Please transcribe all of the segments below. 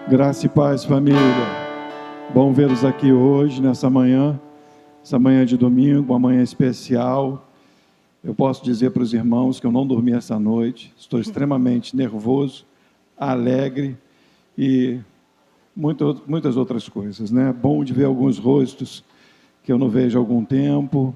Graça e paz, família. Bom vê-los aqui hoje, nessa manhã, essa manhã de domingo, uma manhã especial. Eu posso dizer para os irmãos que eu não dormi essa noite, estou extremamente nervoso, alegre e muitas outras coisas, né? Bom de ver alguns rostos que eu não vejo há algum tempo.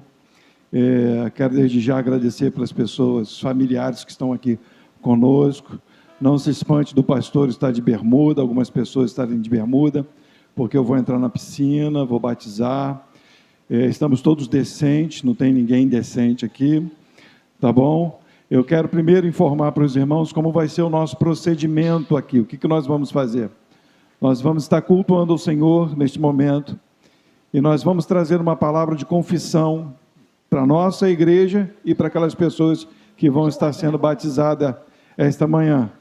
Quero desde já agradecer pelas pessoas, familiares que estão aqui conosco. Não se espante do pastor estar de bermuda, algumas pessoas estarem de bermuda, porque eu vou entrar na piscina, vou batizar. Estamos todos decentes, não tem ninguém indecente aqui, tá bom? Eu quero primeiro informar para os irmãos como vai ser o nosso procedimento aqui, o que nós vamos fazer. Nós vamos estar cultuando ao Senhor neste momento, e nós vamos trazer uma palavra de confissão para a nossa igreja e para aquelas pessoas que vão estar sendo batizadas esta manhã.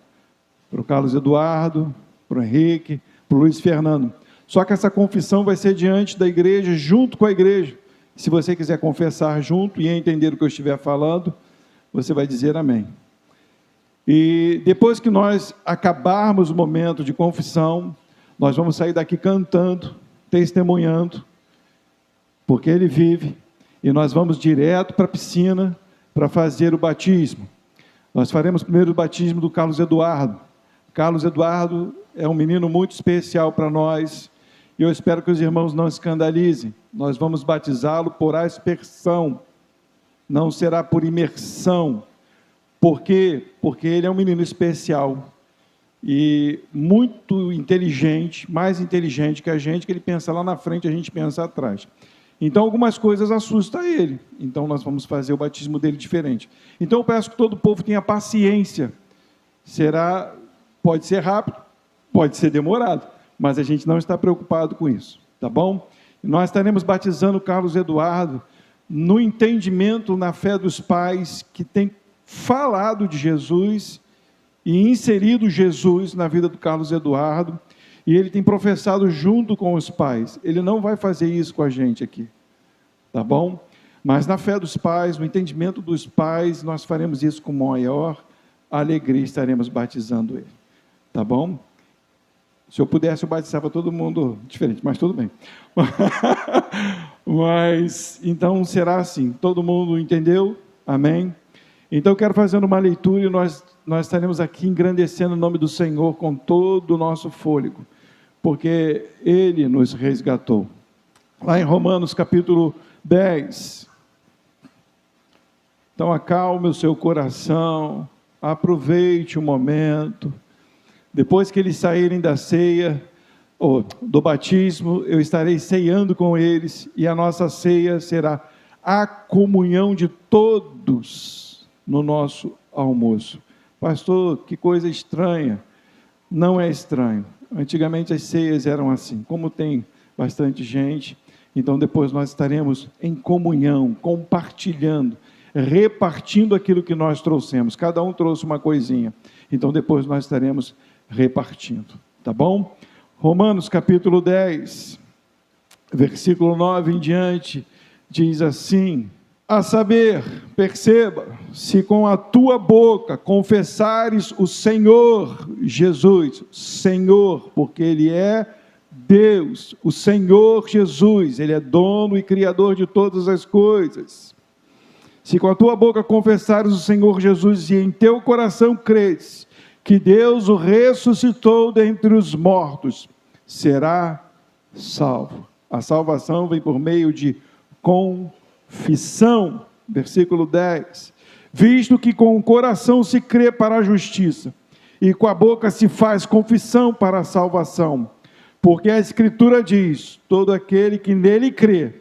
Para o Carlos Eduardo, para o Henrique, para o Luiz Fernando. Só que essa confissão vai ser diante da igreja, junto com a igreja. Se você quiser confessar junto e entender o que eu estiver falando, você vai dizer amém. E depois que nós acabarmos o momento de confissão, nós vamos sair daqui cantando, testemunhando, porque Ele vive, e nós vamos direto para a piscina para fazer o batismo. Nós faremos primeiro o batismo do Carlos Eduardo. Carlos Eduardo é um menino muito especial para nós, e eu espero que os irmãos não escandalizem. Nós vamos batizá-lo por aspersão, não será por imersão. Por quê? Porque ele é um menino especial e muito inteligente, mais inteligente que a gente, que ele pensa lá na frente, a gente pensa atrás. Então, algumas coisas assustam ele. Então, nós vamos fazer o batismo dele diferente. Então, eu peço que todo o povo tenha paciência. Pode ser rápido, pode ser demorado, mas a gente não está preocupado com isso, tá bom? Nós estaremos batizando o Carlos Eduardo no entendimento, na fé dos pais, que tem falado de Jesus e inserido Jesus na vida do Carlos Eduardo, e ele tem professado junto com os pais. Ele não vai fazer isso com a gente aqui, tá bom? Mas na fé dos pais, no entendimento dos pais, nós faremos isso com maior alegria, estaremos batizando ele, tá bom? Se eu pudesse, eu batizava todo mundo diferente, mas tudo bem. Mas, então, será assim, todo mundo entendeu? Amém? Então, eu quero fazer uma leitura e nós estaremos aqui engrandecendo o nome do Senhor com todo o nosso fôlego, porque Ele nos resgatou. Lá em Romanos capítulo 10. Então, acalme o seu coração, aproveite o momento. Depois que eles saírem da ceia, ou do batismo, eu estarei ceando com eles, e a nossa ceia será a comunhão de todos no nosso almoço. Pastor, que coisa estranha. Não é estranho. Antigamente as ceias eram assim. Como tem bastante gente, então depois nós estaremos em comunhão, compartilhando, repartindo aquilo que nós trouxemos. Cada um trouxe uma coisinha. Então depois nós estaremos repartindo. Tá bom? Romanos capítulo 10, versículo 9 em diante, diz assim: a saber, perceba, se com a tua boca confessares o Senhor Jesus, Senhor, porque Ele é Deus, o Senhor Jesus, Ele é dono e criador de todas as coisas. Se com a tua boca confessares o Senhor Jesus e em teu coração creres que Deus o ressuscitou dentre os mortos, será salvo. A salvação vem por meio de confissão, versículo 10, visto que com o coração se crê para a justiça, e com a boca se faz confissão para a salvação, porque a Escritura diz, todo aquele que nele crê,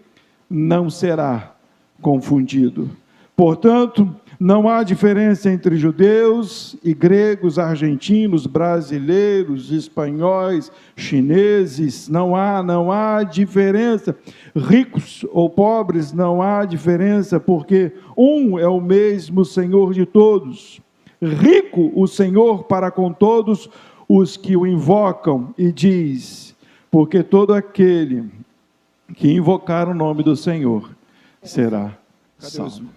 não será confundido. Portanto, não há diferença entre judeus e gregos, argentinos, brasileiros, espanhóis, chineses, não há diferença. Ricos ou pobres, não há diferença, porque um é o mesmo Senhor de todos. Rico o Senhor para com todos os que o invocam, e diz, porque todo aquele que invocar o nome do Senhor será salvo.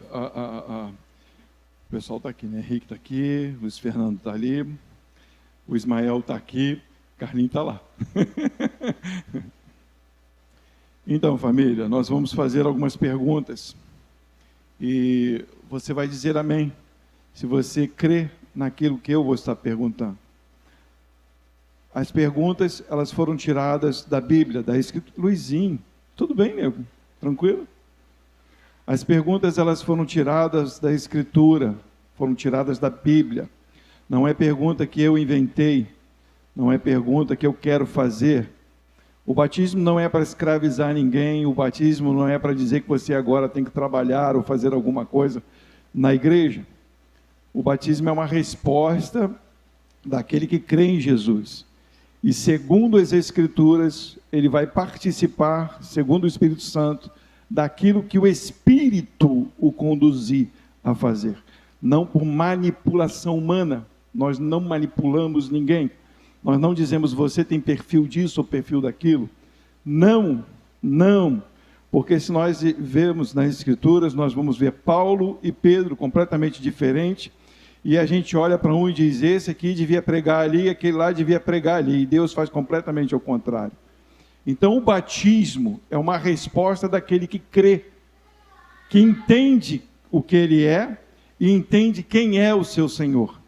O pessoal está aqui, né? Henrique está aqui, Luiz Fernando está ali, o Ismael está aqui. Carlinhos está lá. Então, família, nós vamos fazer algumas perguntas. E você vai dizer amém, se você crê naquilo que eu vou estar perguntando. As perguntas, elas foram tiradas da Bíblia, da Escritura. Luizinho, tudo bem, nego? Tranquilo? As perguntas, elas foram tiradas da Escritura, foram tiradas da Bíblia. Não é pergunta que eu inventei, não é pergunta que eu quero fazer. O batismo não é para escravizar ninguém, o batismo não é para dizer que você agora tem que trabalhar ou fazer alguma coisa na igreja. O batismo é uma resposta daquele que crê em Jesus. E segundo as Escrituras, ele vai participar, segundo o Espírito Santo, daquilo que o Espírito o conduzir a fazer. Não por manipulação humana, nós não manipulamos ninguém. Nós não dizemos, você tem perfil disso ou perfil daquilo. Não, não. Porque se nós vemos nas Escrituras, nós vamos ver Paulo e Pedro completamente diferentes. E a gente olha para um e diz, esse aqui devia pregar ali, aquele lá devia pregar ali. E Deus faz completamente ao contrário. Então o batismo é uma resposta daquele que crê, que entende o que ele é e entende quem é o seu Senhor.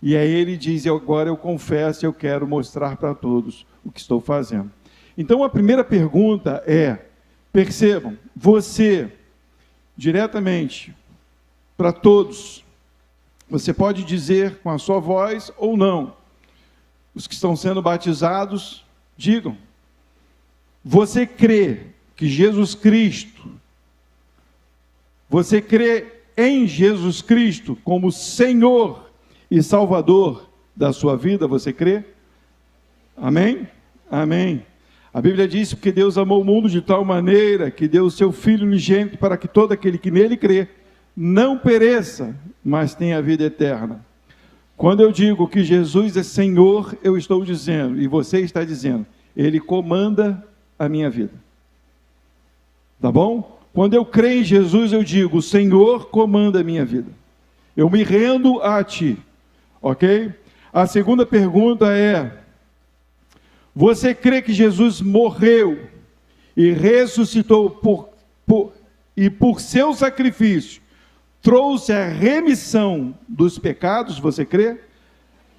E aí ele diz, agora eu confesso, eu quero mostrar para todos o que estou fazendo. Então a primeira pergunta é, percebam, você, diretamente, para todos, você pode dizer com a sua voz ou não. Os que estão sendo batizados, digam. Você crê que Jesus Cristo, você crê em Jesus Cristo como Senhor e Salvador da sua vida, você crê? Amém? Amém. A Bíblia diz que Deus amou o mundo de tal maneira que deu o seu Filho unigênito para que todo aquele que nele crê não pereça, mas tenha a vida eterna. Quando eu digo que Jesus é Senhor, eu estou dizendo, e você está dizendo, Ele comanda a minha vida. Tá bom? Quando eu creio em Jesus, eu digo, o Senhor comanda a minha vida. Eu me rendo a Ti. Ok? A segunda pergunta é, você crê que Jesus morreu e ressuscitou por seu sacrifício, trouxe a remissão dos pecados, você crê?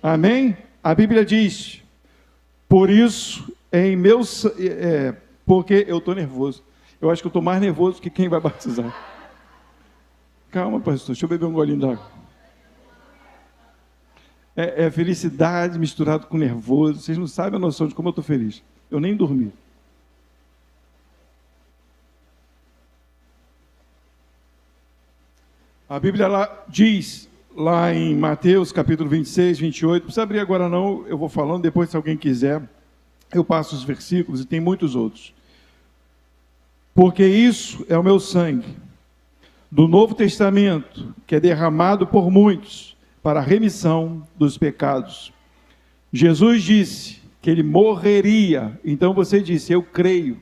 Amém? A Bíblia diz, por isso, porque eu estou nervoso. Eu acho que eu estou mais nervoso que quem vai batizar. Calma, pastor, deixa eu beber um golinho d'água. É felicidade misturado com nervoso. Vocês não sabem a noção de como eu estou feliz. Eu nem dormi. A Bíblia diz, lá em Mateus, capítulo 26, 28, não precisa abrir agora não, eu vou falando, depois se alguém quiser, eu passo os versículos e tem muitos outros. Porque isso é o meu sangue, do Novo Testamento, que é derramado por muitos, para a remissão dos pecados. Jesus disse que ele morreria, então você disse, eu creio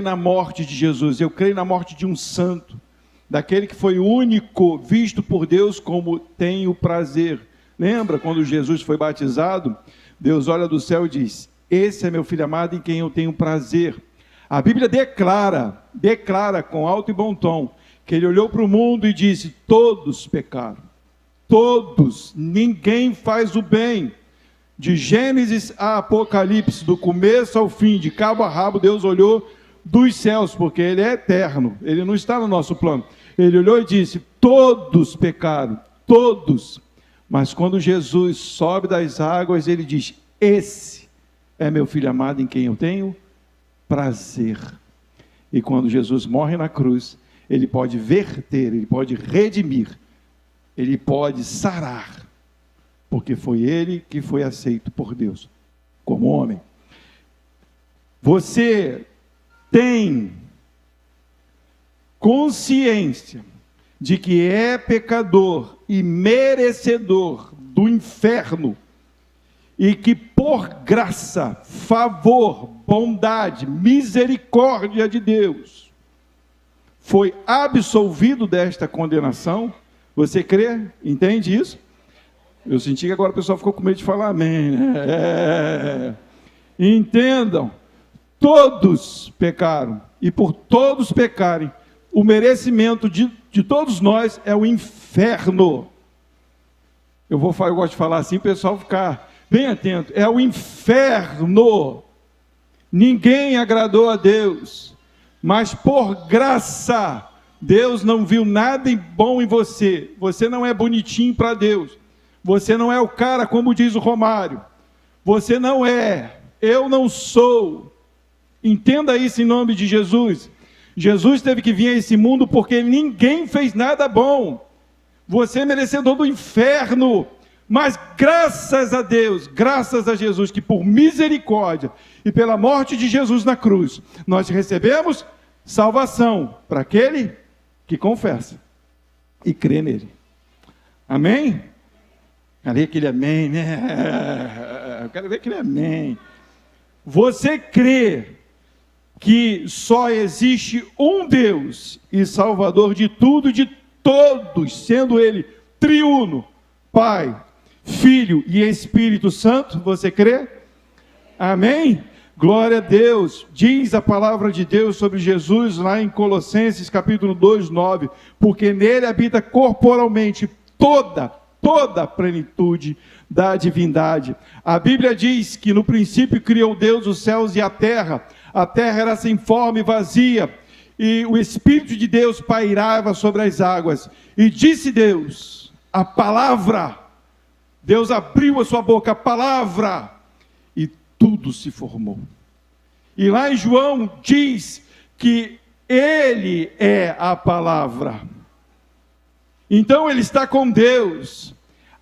na morte de Jesus, eu creio na morte de um santo, daquele que foi único, visto por Deus como tem o prazer. Lembra quando Jesus foi batizado? Deus olha do céu e diz, esse é meu filho amado em quem eu tenho prazer. A Bíblia declara com alto e bom tom, que ele olhou para o mundo e disse, todos pecaram. Todos, ninguém faz o bem. De Gênesis a Apocalipse, do começo ao fim, de cabo a rabo, Deus olhou dos céus, porque Ele é eterno, Ele não está no nosso plano. Ele olhou e disse, todos pecaram, todos. Mas quando Jesus sobe das águas, Ele diz, esse é meu filho amado em quem eu tenho prazer. E quando Jesus morre na cruz, Ele pode verter, Ele pode redimir, Ele pode sarar, porque foi Ele que foi aceito por Deus, como homem. Você tem consciência de que é pecador e merecedor do inferno, e que por graça, favor, bondade, misericórdia de Deus, foi absolvido desta condenação? Você crê? Entende isso? Eu senti que agora o pessoal ficou com medo de falar amém, né? Entendam, todos pecaram, e por todos pecarem, o merecimento de todos nós é o inferno. Eu gosto de falar assim, o pessoal ficar bem atento, é o inferno. Ninguém agradou a Deus, mas por graça, Deus não viu nada bom em você. Você não é bonitinho para Deus, você não é o cara, como diz o Romário, você não é, eu não sou. Entenda isso em nome de Jesus. Jesus teve que vir a esse mundo porque ninguém fez nada bom. Você é merecedor do inferno, mas graças a Deus, graças a Jesus, que por misericórdia e pela morte de Jesus na cruz, nós recebemos salvação para aquele que confessa e crê nele. Amém? Quero ver aquele amém, né? Eu quero ver aquele amém. Você crê que só existe um Deus e Salvador de tudo e de todos, sendo Ele triuno, Pai, Filho e Espírito Santo? Você crê? Amém? Glória a Deus. Diz a palavra de Deus sobre Jesus lá em Colossenses capítulo 2, 9, porque nele habita corporalmente toda a plenitude da divindade. A Bíblia diz que no princípio criou Deus os céus e a terra era sem forma e vazia, e o Espírito de Deus pairava sobre as águas, e disse Deus, a palavra, Deus abriu a sua boca, a palavra, e tudo se formou. E lá em João diz que Ele é a palavra. Então Ele está com Deus.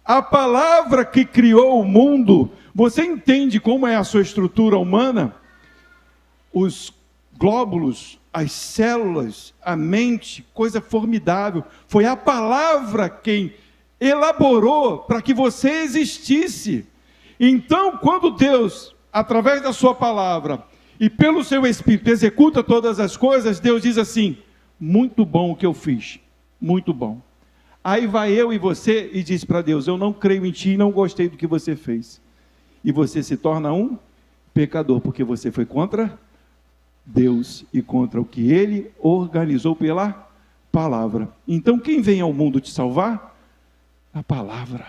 A palavra que criou o mundo, você entende como é a sua estrutura humana? Os glóbulos, as células, a mente, coisa formidável. Foi a palavra quem elaborou para que você existisse. Então, quando Deus, através da sua palavra e pelo seu Espírito, executa todas as coisas, Deus diz assim: muito bom o que eu fiz, muito bom. Aí vai eu e você e diz para Deus: eu não creio em ti e não gostei do que você fez. E você se torna um pecador, porque você foi contra Deus e contra o que Ele organizou pela palavra. Então quem vem ao mundo te salvar? A palavra.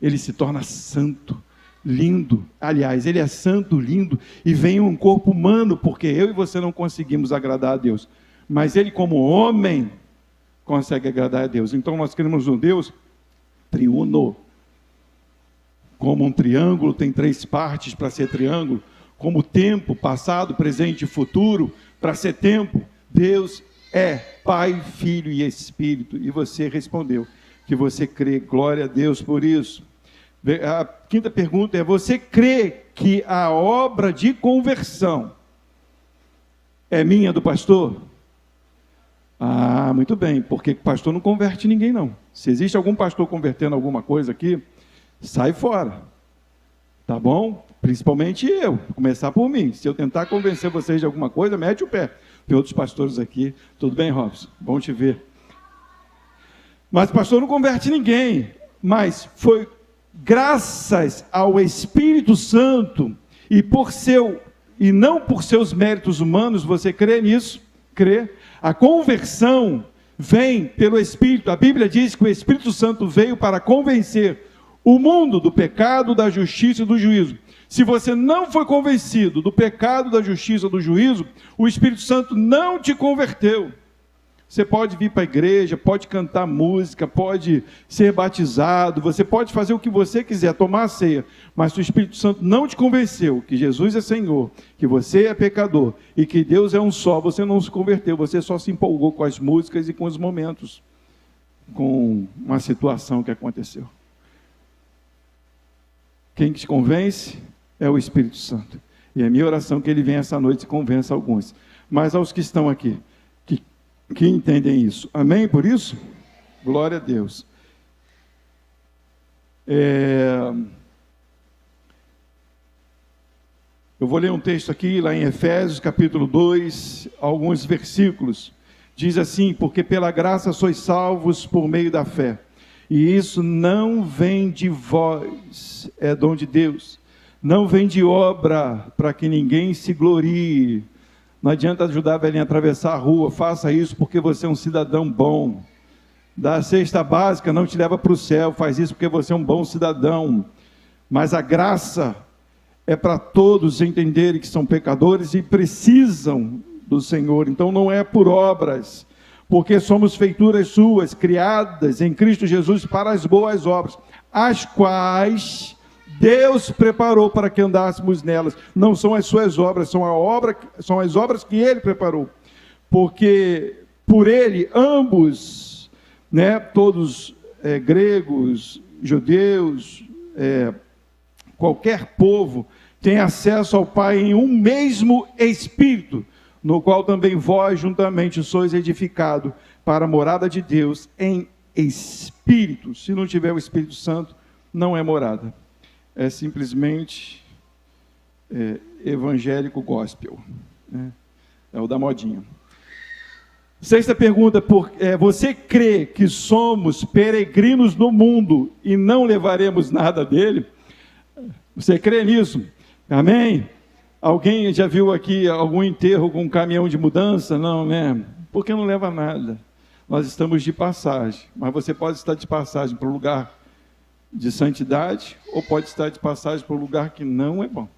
Ele se torna santo, lindo. Aliás, Ele é santo, lindo, e vem em um corpo humano, porque eu e você não conseguimos agradar a Deus. Mas Ele, como homem, consegue agradar a Deus. Então nós queremos um Deus triuno. Como um triângulo tem 3 partes para ser triângulo, como tempo, passado, presente e futuro, para ser tempo, Deus é Pai, Filho e Espírito. E você respondeu que você crê. Glória a Deus por isso. A quinta pergunta é: você crê que a obra de conversão é minha, do pastor? Ah, muito bem, porque o pastor não converte ninguém, não. Se existe algum pastor convertendo alguma coisa aqui, sai fora, tá bom? Principalmente eu, começar por mim. Se eu tentar convencer vocês de alguma coisa, mete o pé. Tem outros pastores aqui. Tudo bem, Robson? Bom te ver. Mas o pastor não converte ninguém, mas foi graças ao Espírito Santo e não por seus méritos humanos. Você crê nisso? Crê? A conversão vem pelo Espírito. A Bíblia diz que o Espírito Santo veio para convencer o mundo do pecado, da justiça e do juízo. Se você não foi convencido do pecado, da justiça, do juízo, o Espírito Santo não te converteu. Você pode vir para a igreja, pode cantar música, pode ser batizado, você pode fazer o que você quiser, tomar a ceia, mas se o Espírito Santo não te convenceu que Jesus é Senhor, que você é pecador e que Deus é um só, você não se converteu, você só se empolgou com as músicas e com os momentos, com uma situação que aconteceu. Quem te convence é o Espírito Santo. E é minha oração que ele venha essa noite e convença alguns. Mas aos que estão aqui, que entendem isso. Amém por isso? Glória a Deus. Eu vou ler um texto aqui, lá em Efésios, capítulo 2, alguns versículos. Diz assim: porque pela graça sois salvos por meio da fé. E isso não vem de vós, é dom de Deus. Não vem de obra, para que ninguém se glorie. Não adianta ajudar a velhinha a atravessar a rua, faça isso porque você é um cidadão bom. Da cesta básica não te leva para o céu, faz isso porque você é um bom cidadão. Mas a graça é para todos entenderem que são pecadores e precisam do Senhor. Então não é por obras, porque somos feituras suas, criadas em Cristo Jesus para as boas obras, as quais Deus preparou para que andássemos nelas. Não são as suas obras, são as obras que Ele preparou. Porque por Ele, ambos, todos gregos, judeus, qualquer povo, tem acesso ao Pai em um mesmo Espírito, no qual também vós juntamente sois edificado para a morada de Deus em Espírito. Se não tiver o Espírito Santo, não é morada. É simplesmente evangélico gospel. É o da modinha. Sexta pergunta, você crê que somos peregrinos no mundo e não levaremos nada dele? Você crê nisso? Amém? Alguém já viu aqui algum enterro com um caminhão de mudança? Não, né? Porque não leva nada. Nós estamos de passagem, mas você pode estar de passagem para um lugar de santidade ou pode estar de passagem para um lugar que não é bom.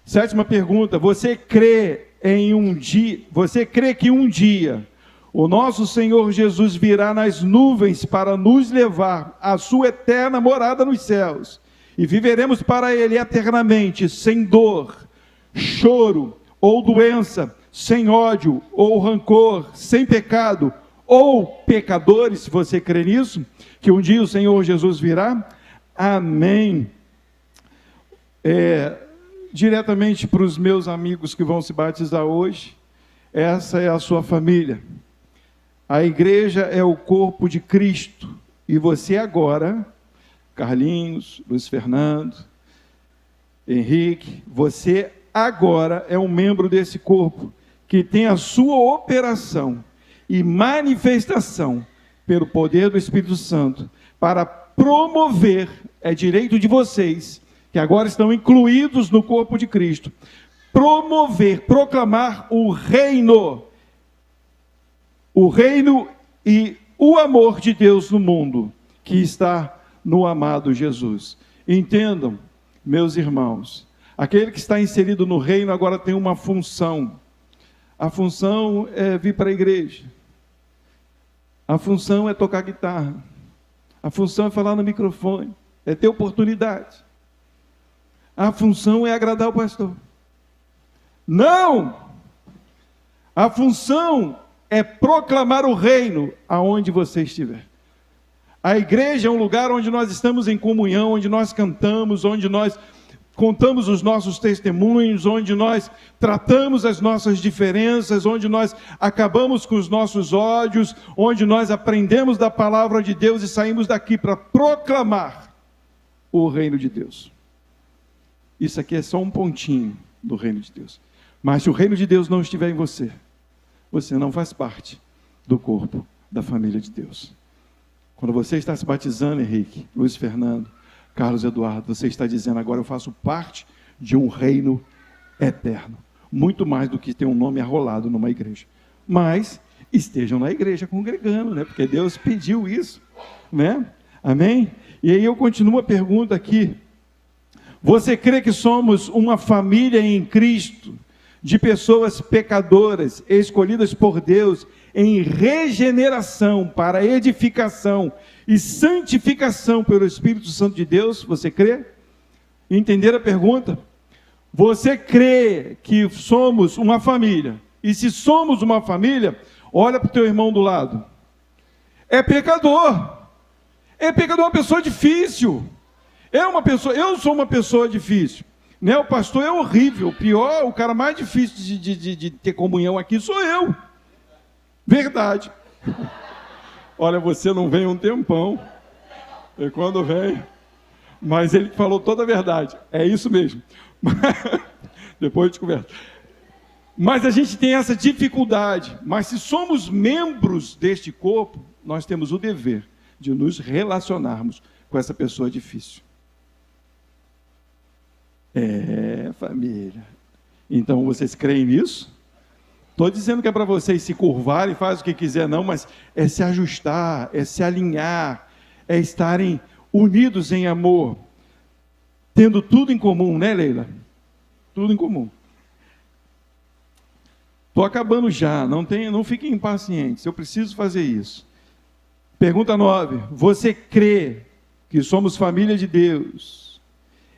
Sétima pergunta, você crê que um dia o nosso Senhor Jesus virá nas nuvens para nos levar à sua eterna morada nos céus e viveremos para Ele eternamente, sem dor, choro ou doença, sem ódio ou rancor, sem pecado ou pecadores? Se você crê nisso, que um dia o Senhor Jesus virá? Amém. Diretamente para os meus amigos que vão se batizar hoje, essa é a sua família. A igreja é o corpo de Cristo, e você agora, Carlinhos, Luiz Fernando, Henrique, você agora é um membro desse corpo, que tem a sua operação e manifestação pelo poder do Espírito Santo, para promover, é direito de vocês, que agora estão incluídos no corpo de Cristo, promover, proclamar o reino e o amor de Deus no mundo, que está no amado Jesus. Entendam, meus irmãos, aquele que está inserido no reino agora tem uma função. A função é vir para a igreja. A função é tocar guitarra. A função é falar no microfone. É ter oportunidade. A função é agradar o pastor. Não! A função é proclamar o reino aonde você estiver. A igreja é um lugar onde nós estamos em comunhão, onde nós cantamos, onde nós contamos os nossos testemunhos, onde nós tratamos as nossas diferenças, onde nós acabamos com os nossos ódios, onde nós aprendemos da palavra de Deus e saímos daqui para proclamar o reino de Deus. Isso aqui é só um pontinho do reino de Deus. Mas se o reino de Deus não estiver em você, você não faz parte do corpo da família de Deus. Quando você está se batizando, Henrique, Luiz Fernando, Carlos Eduardo, você está dizendo: agora eu faço parte de um reino eterno. Muito mais do que ter um nome arrolado numa igreja. Mas estejam na igreja congregando, né? Porque Deus pediu isso, né? Amém? E aí eu continuo a pergunta aqui. Você crê que somos uma família em Cristo, de pessoas pecadoras, escolhidas por Deus em regeneração, para edificação e santificação pelo Espírito Santo de Deus? Você crê? Entenderam a pergunta? Você crê que somos uma família? E se somos uma família, olha para o teu irmão do lado. É pecador. É pecador, uma pessoa difícil. Eu sou uma pessoa difícil. Né? O pastor é horrível. O pior, o cara mais difícil de ter comunhão aqui sou eu. Verdade. Olha, você não vem um tempão. E quando vem... Mas ele falou toda a verdade. É isso mesmo. Depois a gente conversa. Mas a gente tem essa dificuldade. Mas se somos membros deste corpo, nós temos o dever de nos relacionarmos com essa pessoa difícil. Família. Então, vocês creem nisso? Estou dizendo que é para vocês se curvarem, faz o que quiser, não, mas é se ajustar, é se alinhar, é estarem unidos em amor, tendo tudo em comum, né, Leila? Tudo em comum. Estou acabando já, não fiquem impacientes, eu preciso fazer isso. Pergunta 9. Você crê que somos família de Deus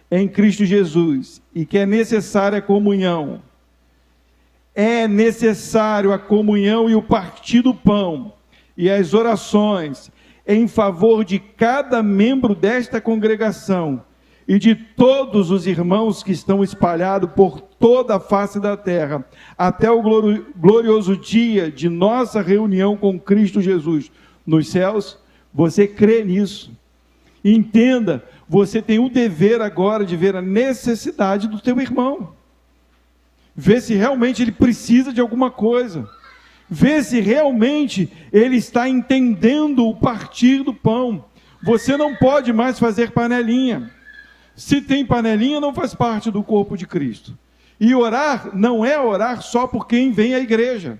em Cristo Jesus e que é necessária a comunhão? É necessário a comunhão e o partir do pão e as orações em favor de cada membro desta congregação e de todos os irmãos que estão espalhados por toda a face da terra, até o glorioso dia de nossa reunião com Cristo Jesus nos céus. Você crê nisso? Entenda, você tem o dever agora de ver a necessidade do teu irmão. Ver se realmente ele precisa de alguma coisa. Ver se realmente ele está entendendo o partir do pão. Você não pode mais fazer panelinha. Se tem panelinha, não faz parte do corpo de Cristo. E orar não é orar só por quem vem à igreja.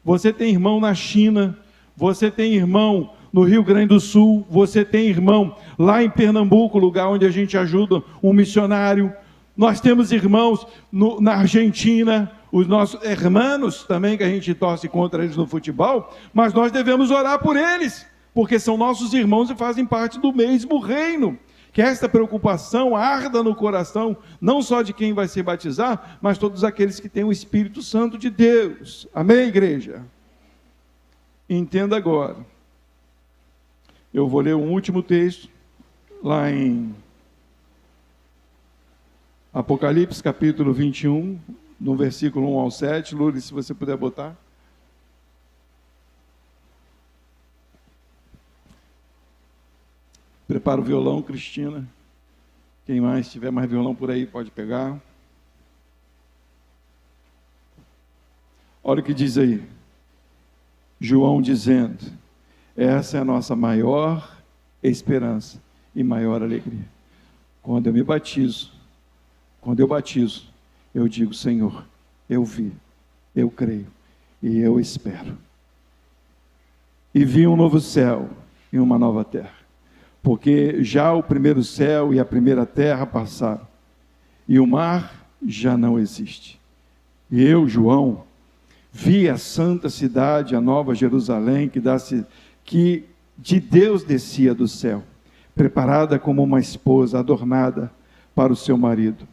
Você tem irmão na China, você tem irmão no Rio Grande do Sul, você tem irmão lá em Pernambuco, lugar onde a gente ajuda um missionário. Nós temos irmãos na Argentina, os nossos irmãos também, que a gente torce contra eles no futebol, mas nós devemos orar por eles, porque são nossos irmãos e fazem parte do mesmo reino. Que esta preocupação arda no coração, não só de quem vai se batizar, mas todos aqueles que têm o Espírito Santo de Deus. Amém, igreja? Entenda agora. Eu vou ler um último texto, lá em Apocalipse, capítulo 21, no versículo 1 ao 7. Lourdes, se você puder botar. Prepara o violão, Cristina. Quem mais tiver mais violão por aí, pode pegar. Olha o que diz aí. João dizendo: essa é a nossa maior esperança e maior alegria. Quando eu batizo, eu digo: Senhor, eu vi, eu creio e eu espero. E vi um novo céu e uma nova terra, porque já o primeiro céu e a primeira terra passaram, e o mar já não existe. E eu, João, vi a santa cidade, a nova Jerusalém, que de Deus descia do céu, preparada como uma esposa adornada para o seu marido.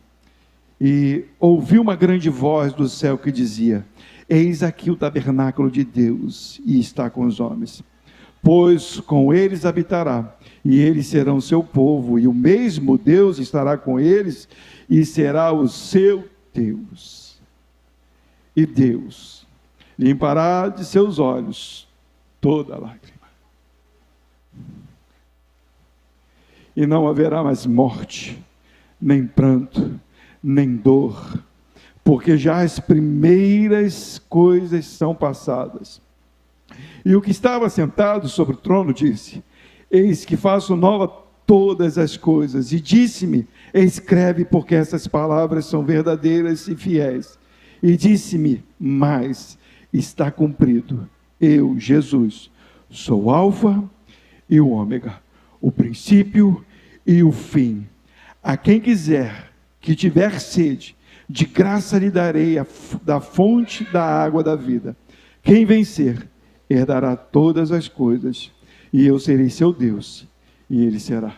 E ouvi uma grande voz do céu que dizia: eis aqui o tabernáculo de Deus, e está com os homens. Pois com eles habitará, e eles serão seu povo, e o mesmo Deus estará com eles, e será o seu Deus. E Deus limpará de seus olhos toda lágrima. E não haverá mais morte, nem pranto, nem dor, porque já as primeiras coisas são passadas. E o que estava sentado sobre o trono disse: eis que faço nova todas as coisas. E disse-me: escreve, porque essas palavras são verdadeiras e fiéis. E disse-me: mas está cumprido. Eu, Jesus, sou o Alfa e o Ômega, o princípio e o fim. A quem quiser, que tiver sede, de graça lhe darei da fonte da água da vida. Quem vencer, herdará todas as coisas, e eu serei seu Deus, e ele será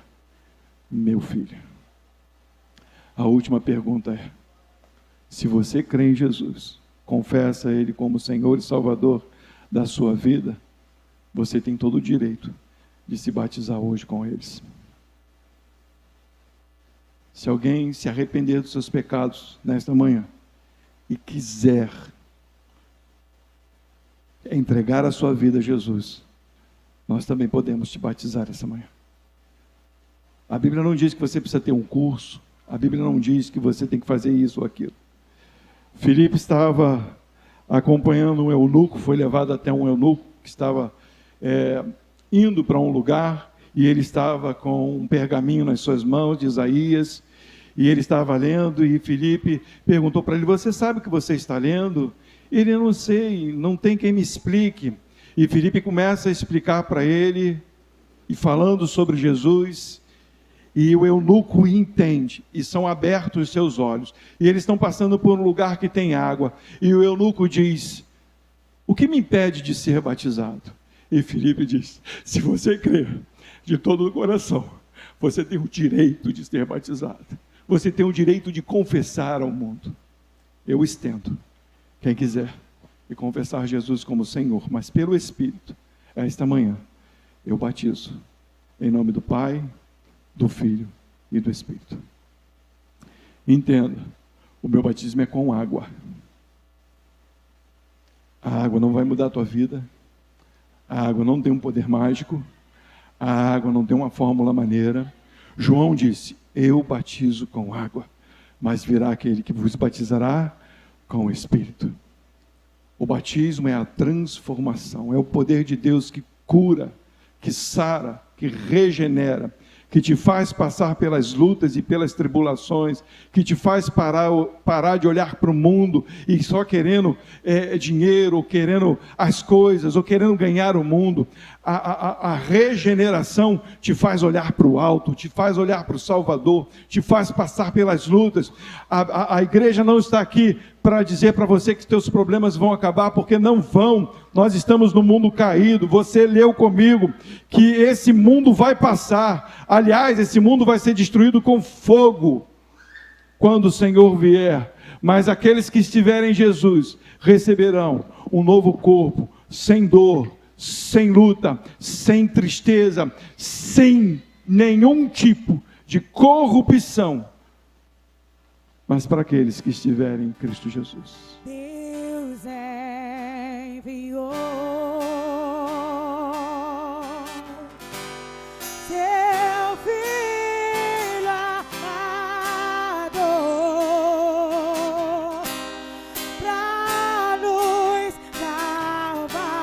meu filho. A última pergunta é: se você crê em Jesus, confessa Ele como Senhor e Salvador da sua vida, você tem todo o direito de se batizar hoje com eles. Se alguém se arrepender dos seus pecados nesta manhã e quiser entregar a sua vida a Jesus, nós também podemos te batizar essa manhã. A Bíblia não diz que você precisa ter um curso, a Bíblia não diz que você tem que fazer isso ou aquilo. Filipe estava acompanhando um eunuco, foi levado até um eunuco que estava indo para um lugar, e ele estava com um pergaminho nas suas mãos, de Isaías, e ele estava lendo, e Filipe perguntou para ele: você sabe o que você está lendo? Ele: não sei, não tem quem me explique. E Filipe começa a explicar para ele, e falando sobre Jesus, e o eunuco entende, e são abertos os seus olhos, e eles estão passando por um lugar que tem água, e o eunuco diz: o que me impede de ser batizado? E Filipe diz: se você crer de todo o coração, você tem o direito de ser batizado, você tem o direito de confessar ao mundo. Eu estendo, quem quiser, e confessar Jesus como Senhor, mas pelo Espírito, esta manhã, eu batizo, em nome do Pai, do Filho e do Espírito. Entenda, o meu batismo é com água. A água não vai mudar a tua vida, a água não tem um poder mágico, a água não tem uma fórmula maneira. João disse: eu batizo com água, mas virá aquele que vos batizará com o Espírito. O batismo é a transformação, é o poder de Deus que cura, que sara, que regenera, que te faz passar pelas lutas e pelas tribulações, que te faz parar de olhar para o mundo e só querendo dinheiro, ou querendo as coisas, ou querendo ganhar o mundo. A regeneração te faz olhar para o alto, te faz olhar para o Salvador, te faz passar pelas lutas. A igreja não está aqui para dizer para você que teus problemas vão acabar, porque não vão. Nós estamos no mundo caído. Você leu comigo que esse mundo vai passar. Aliás, esse mundo vai ser destruído com fogo quando o Senhor vier. Mas aqueles que estiverem em Jesus receberão um novo corpo, sem dor, sem luta, sem tristeza, sem nenhum tipo de corrupção. Mas para aqueles que estiverem em Cristo Jesus. Deus enviou seu Filho amado para nos salvar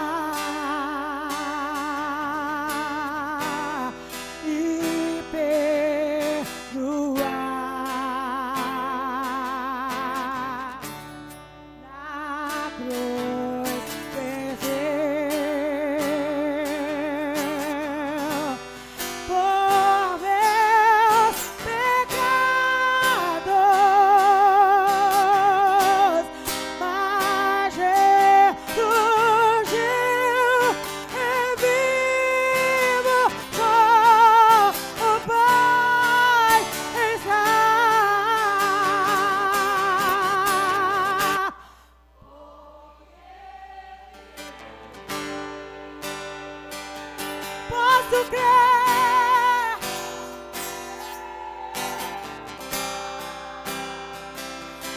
e perdoar. Na cruz venceu por meus pecados, mas ressurgiu e vivo com o Pai está. Posso crer,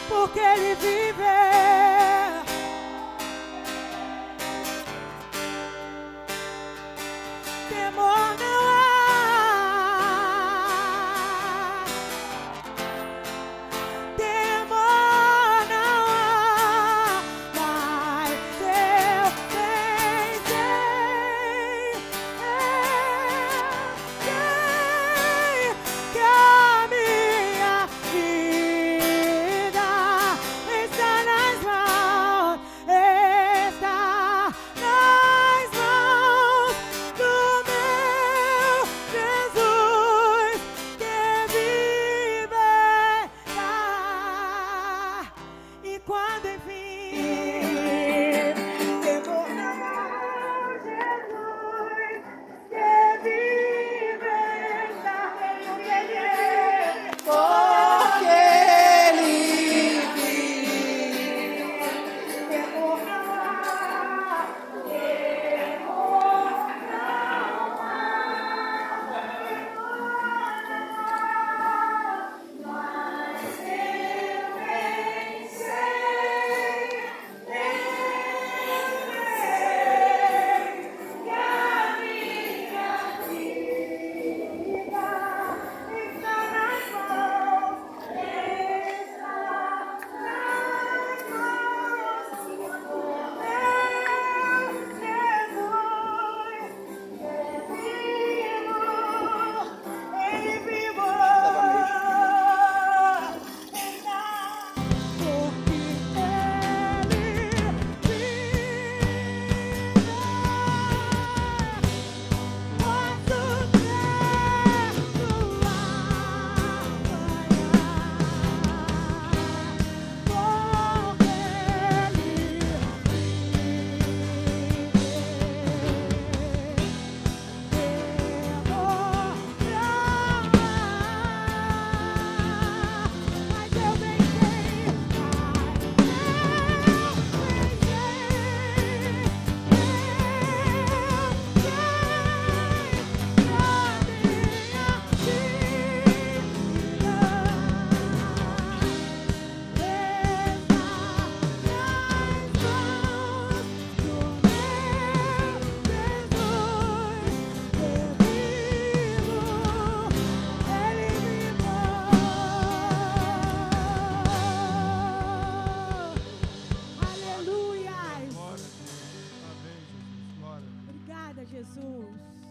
porque Ele vive. Temor não há, temor não há, mas eu pensei, que a minha vida está nas mãos, está nas mãos do meu Jesus que vive lá. E quando enfim temor não há, Jesus que vive lá, porque Ele vive. Temor não há, mas eu vencer. Jesus.